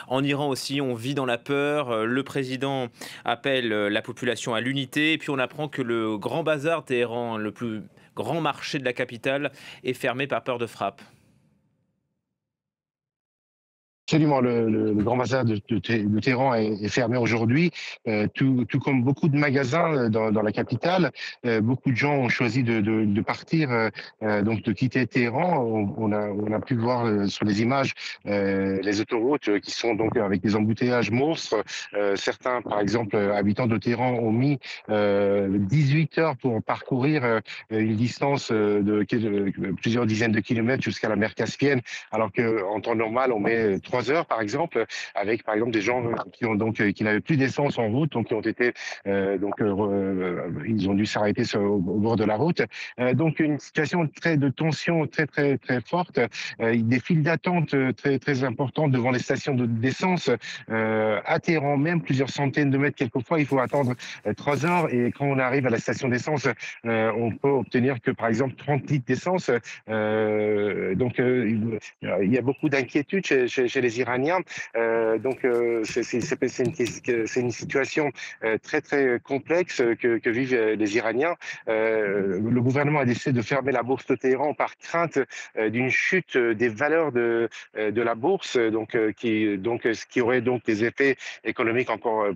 En Iran aussi, on vit dans la peur. Le président appelle la population à l'unité. Et puis on apprend que le grand bazar Téhéran, le plus grand marché de la capitale, est fermé par peur de frappe. Absolument, le grand bazar de Téhéran est fermé aujourd'hui, tout comme beaucoup de magasins dans la capitale. Beaucoup de gens ont choisi de partir, donc de quitter Téhéran. On a pu voir sur les images les autoroutes qui sont donc avec des embouteillages monstres. Certains, par exemple, habitants de Téhéran, ont mis 18 heures pour parcourir une distance plusieurs dizaines de kilomètres jusqu'à la mer Caspienne, alors qu'en temps normal, on met 3 heures, par exemple, avec, par exemple, des gens qui n'avaient plus d'essence en route, donc qui ont été, ils ont dû s'arrêter au bord de la route. Donc, une situation de tension très forte, des files d'attente très importantes devant les stations d'essence, à Téhéran même, plusieurs centaines de mètres quelquefois, il faut attendre 3 heures, et quand on arrive à la station d'essence, on peut obtenir que, par exemple, 30 litres d'essence. Il y a beaucoup d'inquiétudes chez les Iraniens. C'est une situation très complexe que vivent les Iraniens. Le gouvernement a décidé de fermer la bourse de Téhéran par crainte d'une chute des valeurs de la bourse, ce qui aurait donc des effets économiques encore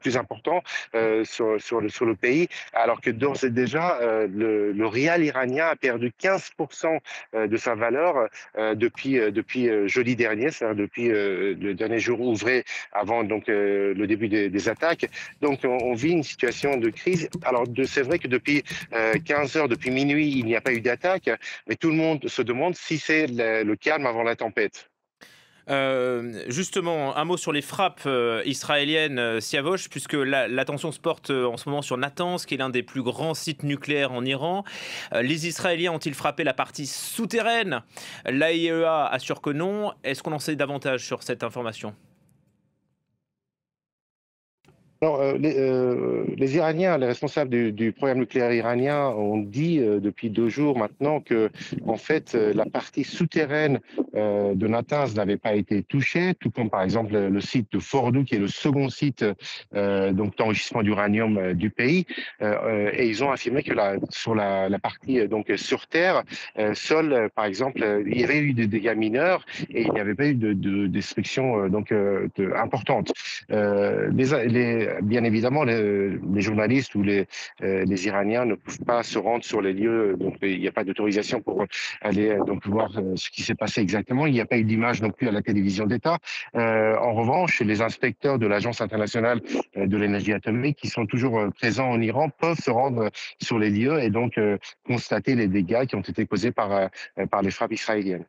plus importants sur le pays, alors que d'ores et déjà, le rial iranien a perdu 15% de sa valeur depuis jeudi dernier, c'est-à-dire depuis le dernier jour ouvré avant le début des attaques. Donc on vit une situation de crise. Alors c'est vrai que depuis 15 heures, depuis minuit, il n'y a pas eu d'attaque, mais tout le monde se demande si c'est le calme avant la tempête. Justement, un mot sur les frappes israéliennes, Siavosh, puisque l'attention se porte en ce moment sur Natanz, qui est l'un des plus grands sites nucléaires en Iran. Les Israéliens ont-ils frappé la partie souterraine? L'AIEA assure que non. Est-ce qu'on en sait davantage sur cette information? Alors, les Iraniens, les responsables du programme nucléaire iranien ont dit depuis 2 jours maintenant que, en fait, la partie souterraine de Natanz n'avait pas été touchée, tout comme par exemple le site de Fordow, qui est le second site d'enrichissement d'uranium du pays. Et ils ont affirmé que sur la partie sur terre, seul, par exemple, il y avait eu des dégâts mineurs et il n'y avait pas eu de destruction importante. Bien évidemment, les journalistes ou les Iraniens ne peuvent pas se rendre sur les lieux, donc il n'y a pas d'autorisation pour aller voir ce qui s'est passé exactement. Il n'y a pas eu d'image non plus à la télévision d'État. En revanche, les inspecteurs de l'Agence internationale de l'énergie atomique, qui sont toujours présents en Iran, peuvent se rendre sur les lieux et donc constater les dégâts qui ont été causés par les frappes israéliennes.